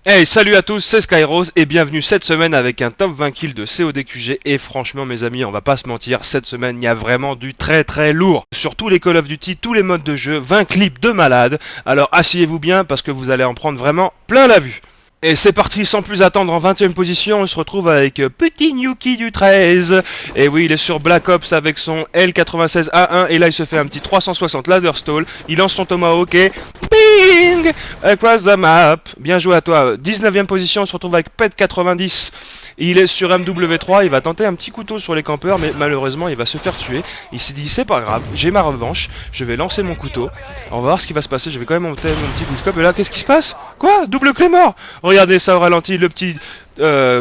Hey, salut à tous, c'est Skyrose et bienvenue cette semaine avec un top 20 kills de CODQG. Et franchement mes amis, on va pas se mentir, cette semaine il y a vraiment du très très lourd. Sur tous les Call of Duty, tous les modes de jeu, 20 clips de malade. Alors asseyez-vous bien parce que vous allez en prendre vraiment plein la vue. Et c'est parti, sans plus attendre, en 20ème position, on se retrouve avec Petit Nuki du 13. Et oui, il est sur Black Ops avec son L96A1 et là il se fait un petit 360 ladder stall. Il lance son Tomahawk et bing across the map. Bien joué à toi. 19ème position, on se retrouve avec Pet90. Il est sur MW3, il va tenter un petit couteau sur les campeurs mais malheureusement il va se faire tuer. Il s'est dit c'est pas grave, j'ai ma revanche, je vais lancer mon couteau. On va voir ce qui va se passer, je vais quand même monter mon petit quickscope. Et là qu'est-ce qui se passe? Quoi? Double Claymore. Regardez ça au ralenti, le petit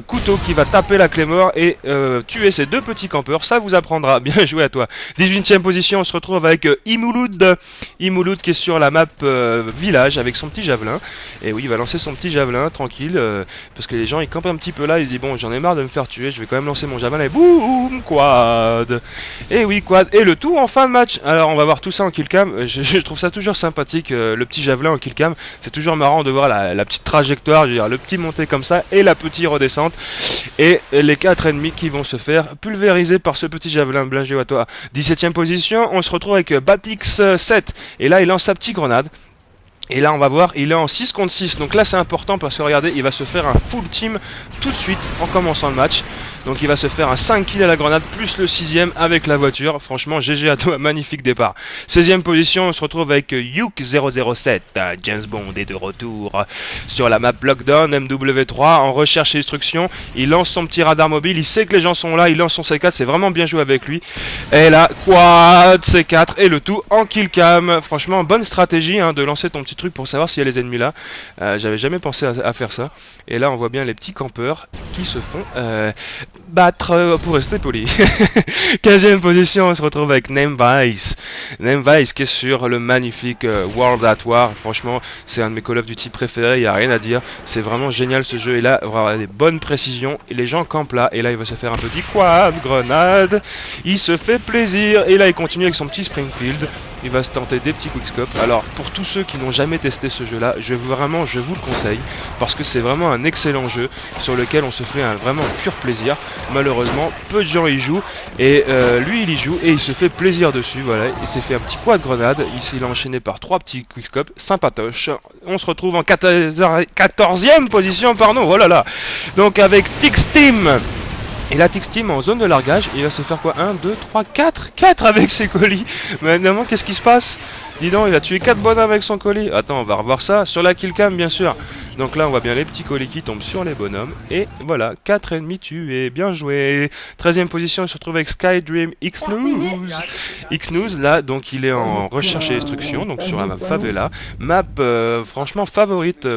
couteau qui va taper la Claymore et tuer ces deux petits campeurs, ça vous apprendra. Bien joué à toi. 18ème position, on se retrouve avec Imouloud. Imouloud qui est sur la map village avec son petit javelin. Et oui, il va lancer son petit javelin tranquille parce que les gens ils campent un petit peu là, ils disent bon, j'en ai marre de me faire tuer, je vais quand même lancer mon javelin et boum, quad. Et oui, quad. Et le tout en fin de match. Alors on va voir tout ça en killcam. Je trouve ça toujours sympathique, le petit javelin en killcam. C'est toujours marrant de voir la petite trajectoire, je veux dire, le petit monté comme ça et la petite redescente et les 4 ennemis qui vont se faire pulvériser par ce petit javelin. Bien joué à toi. 17ème position, on se retrouve avec Batix 7 et là il lance sa petite grenade. Et là on va voir, il est en 6 contre 6. Donc là c'est important parce que regardez, il va se faire un full team tout de suite en commençant le match. Donc il va se faire un 5 kills à la grenade plus le 6ème avec la voiture. Franchement GG à toi, magnifique départ. 16ème position, on se retrouve avec Yuk007. James Bond est de retour sur la map Lockdown MW3 en recherche et destruction. Il lance son petit radar mobile, il sait que les gens sont là, il lance son C4, c'est vraiment bien joué avec lui. Et là, quad C4 et le tout en kill cam. Franchement bonne stratégie de lancer ton petit truc pour savoir s'il y a les ennemis là. J'avais jamais pensé à faire ça. Et là on voit bien les petits campeurs qui se font battre pour rester poli. 15ème position, on se retrouve avec Namevice. Namevice qui est sur le magnifique World at War. Franchement c'est un de mes Call of Duty préférés, il n'y a rien à dire. C'est vraiment génial ce jeu. Et là on va avoir des bonnes précisions et les gens campent là. Et là il va se faire un petit quad grenade. Il se fait plaisir. Et là il continue avec son petit Springfield. Il va se tenter des petits quickscopes. Alors pour tous ceux qui n'ont jamais testé ce jeu là, je vous le conseille parce que c'est vraiment un excellent jeu sur lequel on se fait vraiment un pur plaisir. Malheureusement peu de gens y jouent et lui il y joue et il se fait plaisir dessus. Voilà, il s'est fait un petit quad grenade, il s'est enchaîné par 3 petits quickscopes sympatoches. On se retrouve en 14e position, pardon, oh là là. Donc avec Tix Team. Et là, Tix Team en zone de largage, il va se faire quoi? 1, 2, 3, 4 4 avec ses colis. Maintenant, qu'est-ce qui se passe? Dis donc, il a tué 4 bonhommes avec son colis. Attends, on va revoir ça sur la killcam, bien sûr. Donc là, on voit bien les petits colis qui tombent sur les bonhommes. Et voilà, 4 ennemis tués. Bien joué. 13ème position, on se retrouve avec Skydream X-News. X-News, là, donc il est en recherche et destruction, donc sur la map Favela. Map, franchement, favorite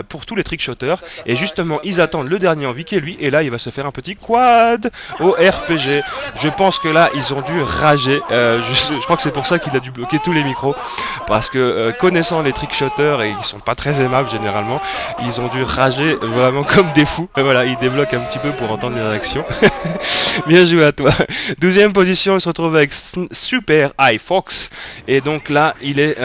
pour tous les trickshotters. Et justement, ils attendent le dernier envie qui est lui. Et là, il va se faire un petit quad au RPG. Je pense que là, ils ont dû rager. Je crois que c'est pour ça qu'il a dû bloquer tous les micros. Parce que connaissant les trickshotters, et ils sont pas très aimables généralement, ils ont dû rager vraiment comme des fous. Et voilà, ils débloquent un petit peu pour entendre les réactions. Bien joué à toi. 12ème position, on se retrouve avec Super High Fox. Et donc là, il est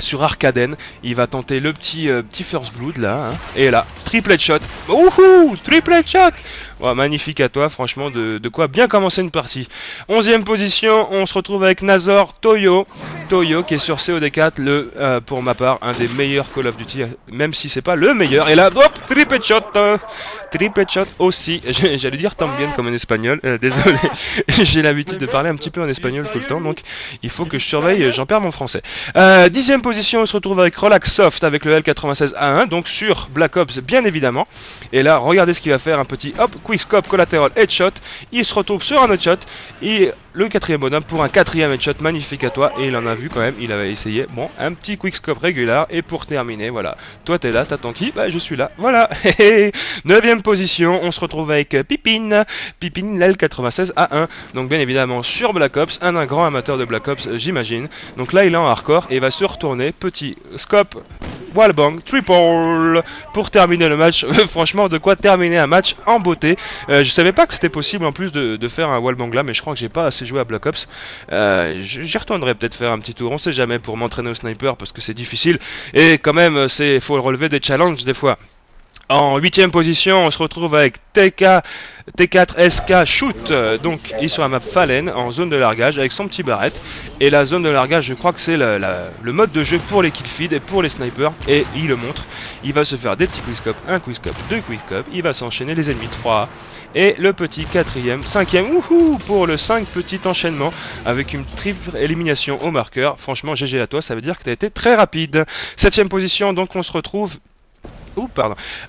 sur Arcaden. Il va tenter le petit First Blood là. Et là, triplet shot. Wouhou, triplet shot. Ouais, magnifique à toi, franchement, de quoi bien commencer une partie. 11ème position, on se retrouve avec Nazor Toyo. Toyo qui est sur COD4, pour ma part, un des meilleurs Call of Duty, même si c'est pas le meilleur. Et là, hop, triplet shot. Triplet shot aussi. J'allais dire también comme en espagnol. Désolé, j'ai l'habitude de parler un petit peu en espagnol tout le temps, donc il faut que je surveille, j'en perds mon français. 10ème position, on se retrouve avec Relax Soft avec le L96A1, donc sur Black Ops, bien évidemment. Et là, regardez ce qu'il va faire, un petit hop, quickscope, collateral, headshot. Il se retrouve sur un headshot. Et le 4ème bonhomme pour un 4ème headshot, magnifique à toi. Et il en a vu quand même, il avait essayé. Bon, un petit quickscope régulier. Et pour terminer, voilà. Toi, t'es là, t'attends qui? Bah, je suis là. Voilà. 9ème position, on se retrouve avec Pipine. Pipine, l'L96A1. Donc, bien évidemment, sur Black Ops. Un grand amateur de Black Ops, j'imagine. Donc là, il est en hardcore et va se retourner. Petit scope. Wallbang, triple pour terminer le match. Franchement, de quoi terminer un match en beauté. Je savais pas que c'était possible en plus de faire un wallbang là, mais je crois que j'ai pas assez joué à Black Ops. J'y retournerai peut-être faire un petit tour, on sait jamais, pour m'entraîner au sniper parce que c'est difficile. Et quand même, faut relever des challenges des fois. En 8ème position, on se retrouve avec T4SK Shoot, donc ils sont à map Fallen en zone de largage avec son petit barrette. Et la zone de largage, je crois que c'est le mode de jeu pour les killfeed et pour les snipers, et il le montre. Il va se faire des petits quickscopes, un quickscope, deux quickscopes, il va s'enchaîner les ennemis 3 et le petit 4ème, 5ème, pour le 5 petit enchaînement avec une triple élimination au marqueur. Franchement, GG à toi, ça veut dire que tu as été très rapide. 7ème position, donc on se retrouve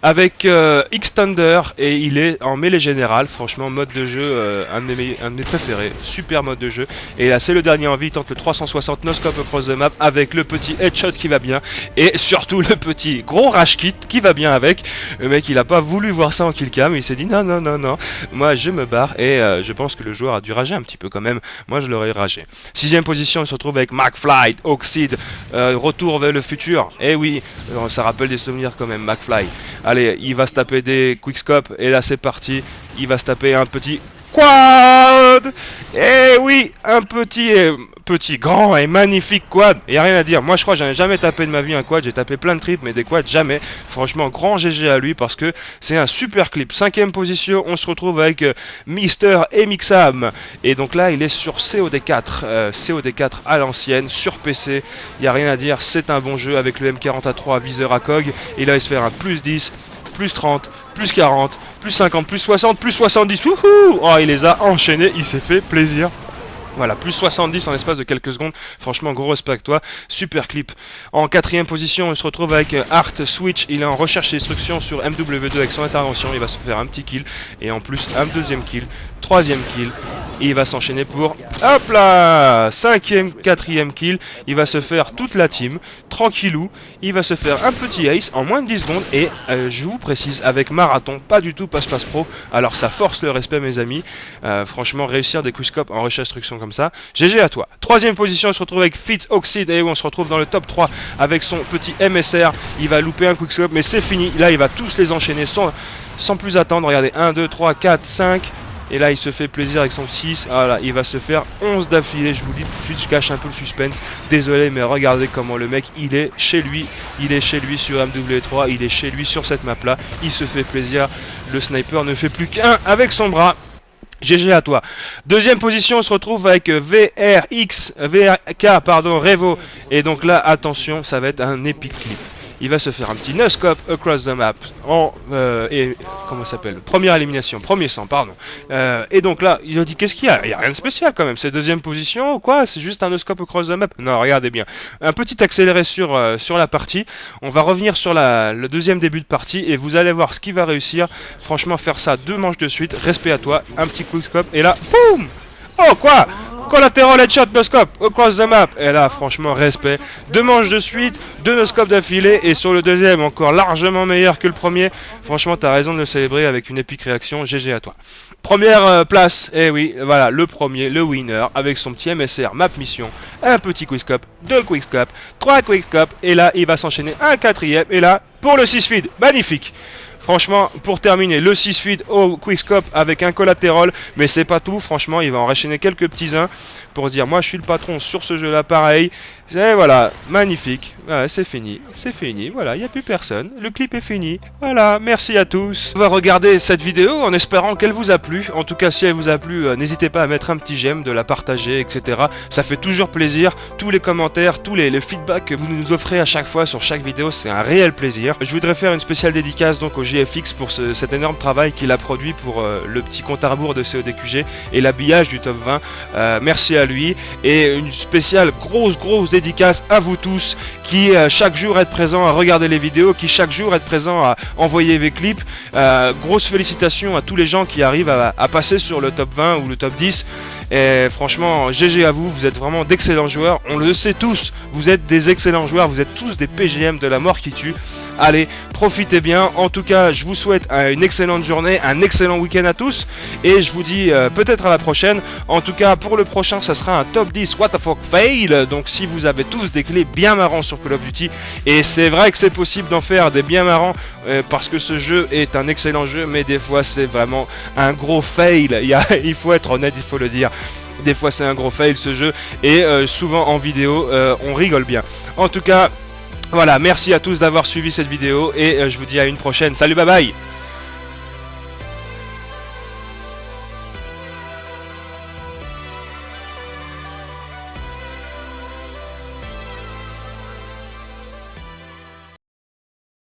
avec X-Thunder, et il est en mêlée générale. Franchement, mode de jeu, un de mes préférés, super mode de jeu. Et là, c'est le dernier en vie, il tente le 360 no scope across the map avec le petit headshot qui va bien, et surtout le petit gros rage kit qui va bien avec. Le mec, il a pas voulu voir ça en killcam, il s'est dit non, moi je me barre, et je pense que le joueur a dû rager un petit peu quand même. Moi, je l'aurais ragé. 6ème position, il se retrouve avec McFly, Oxide, retour vers le futur. Et oui, ça rappelle des souvenirs quand même. McFly. Allez, il va se taper des quickscopes, et là c'est parti. Il va se taper un petit quad. Et oui, un petit grand et magnifique quad. Il n'y a rien à dire. Moi je crois que j'en ai jamais tapé de ma vie un quad. J'ai tapé plein de triples, mais des quads jamais. Franchement, grand GG à lui parce que c'est un super clip. 5ème position, on se retrouve avec Mister et Mixam. Et donc là, il est sur COD4. COD4 à l'ancienne, sur PC. Il n'y a rien à dire. C'est un bon jeu avec le M40A3 viseur à COG. Et là, il se fait un plus 10, plus 30, plus 40, plus 50, plus 60, plus 70. Wouhou! Oh, il les a enchaînés. Il s'est fait plaisir. Voilà, plus 70 en l'espace de quelques secondes. Franchement, gros respect à toi. Super clip. En 4ème position, on se retrouve avec Art Switch. Il est en recherche et destruction sur MW2 avec son intervention. Il va se faire un petit kill. Et en plus, un deuxième kill. 3ème kill. Et il va s'enchaîner pour, hop là, 5ème, 4ème kill. Il va se faire toute la team, tranquillou. Il va se faire un petit ace en moins de 10 secondes. Et je vous précise, avec Marathon, pas du tout passe-passe pro. Alors ça force le respect, mes amis. Franchement, réussir des quickscopes en recherche destruction comme ça, GG à toi. 3ème position, on se retrouve avec Fitz Oxide. Et on se retrouve dans le top 3 avec son petit MSR. Il va louper un quickscope, mais c'est fini. Là, il va tous les enchaîner sans plus attendre. Regardez, 1, 2, 3, 4, 5... Et là, il se fait plaisir avec son 6. Voilà, il va se faire 11 d'affilée. Je vous le dis tout de suite, je cache un peu le suspense. Désolé, mais regardez comment le mec, il est chez lui. Il est chez lui sur MW3. Il est chez lui sur cette map-là. Il se fait plaisir. Le sniper ne fait plus qu'un avec son bras. GG à toi. 2ème position, on se retrouve avec VRK, Revo. Et donc là, attention, ça va être un épique clip. Il va se faire un petit no-scope across the map comment ça s'appelle, première élimination, premier sang, pardon. Et donc là, il a dit qu'est-ce qu'il y a? Il n'y a rien de spécial quand même, c'est 2ème position ou quoi? C'est juste un no-scope across the map? Non, regardez bien. Un petit accéléré sur la partie. On va revenir sur le 2ème début de partie et vous allez voir ce qu'il va réussir. Franchement, faire ça 2 manches de suite, respect à toi, un petit quickscope et là, boum! Oh quoi? Collateral headshot no scope across the map. Et là, franchement, respect. 2 manches de suite, 2 no scopes d'affilée. Et sur le 2ème, encore largement meilleur que le premier. Franchement, t'as raison de le célébrer avec une épique réaction. GG à toi. Première place. Et oui, voilà, le premier, le winner, avec son petit MSR, map mission. Un petit quickscope, 2 quickscopes, 3 quickscopes. Et là, il va s'enchaîner un 4ème. Et là, pour le 6 feed. Magnifique. Franchement, pour terminer, le 6 feed au quickscope avec un collatéral, mais c'est pas tout. Franchement, il va enchaîner quelques petits uns pour dire moi je suis le patron sur ce jeu-là, pareil. Et voilà, magnifique. Ouais, c'est fini, voilà, il n'y a plus personne. Le clip est fini. Voilà, merci à tous. On va regarder cette vidéo en espérant qu'elle vous a plu. En tout cas, si elle vous a plu, n'hésitez pas à mettre un petit j'aime, de la partager, etc. Ça fait toujours plaisir. Tous les commentaires, tous les feedbacks que vous nous offrez à chaque fois sur chaque vidéo, c'est un réel plaisir. Je voudrais faire une spéciale dédicace donc au JFX pour cet énorme travail qu'il a produit pour le petit compte à rebours de CODQG et l'habillage du top 20. Merci à lui. Et une spéciale grosse dédicace à vous tous qui chaque jour êtes présents à regarder les vidéos, qui chaque jour êtes présents à envoyer des clips. Grosse félicitations à tous les gens qui arrivent à passer sur le top 20 ou le top 10. Et franchement, GG à vous, vous êtes vraiment d'excellents joueurs. On le sait tous, vous êtes des excellents joueurs, vous êtes tous des PGM de la mort qui tue. Allez, profitez bien. En tout cas, je vous souhaite une excellente journée, un excellent week-end à tous. Et je vous dis peut-être à la prochaine. En tout cas, pour le prochain, ça sera un top 10 What the fuck fail. Donc si vous avez tous des clés bien marrants sur Call of Duty, et c'est vrai que c'est possible d'en faire des bien marrants parce que ce jeu est un excellent jeu, mais des fois c'est vraiment un gros fail. Il faut être honnête, il faut le dire. Des fois c'est un gros fail ce jeu, et souvent en vidéo on rigole bien. En tout cas, Voilà, merci à tous d'avoir suivi cette vidéo et je vous dis à une prochaine. Salut, bye bye.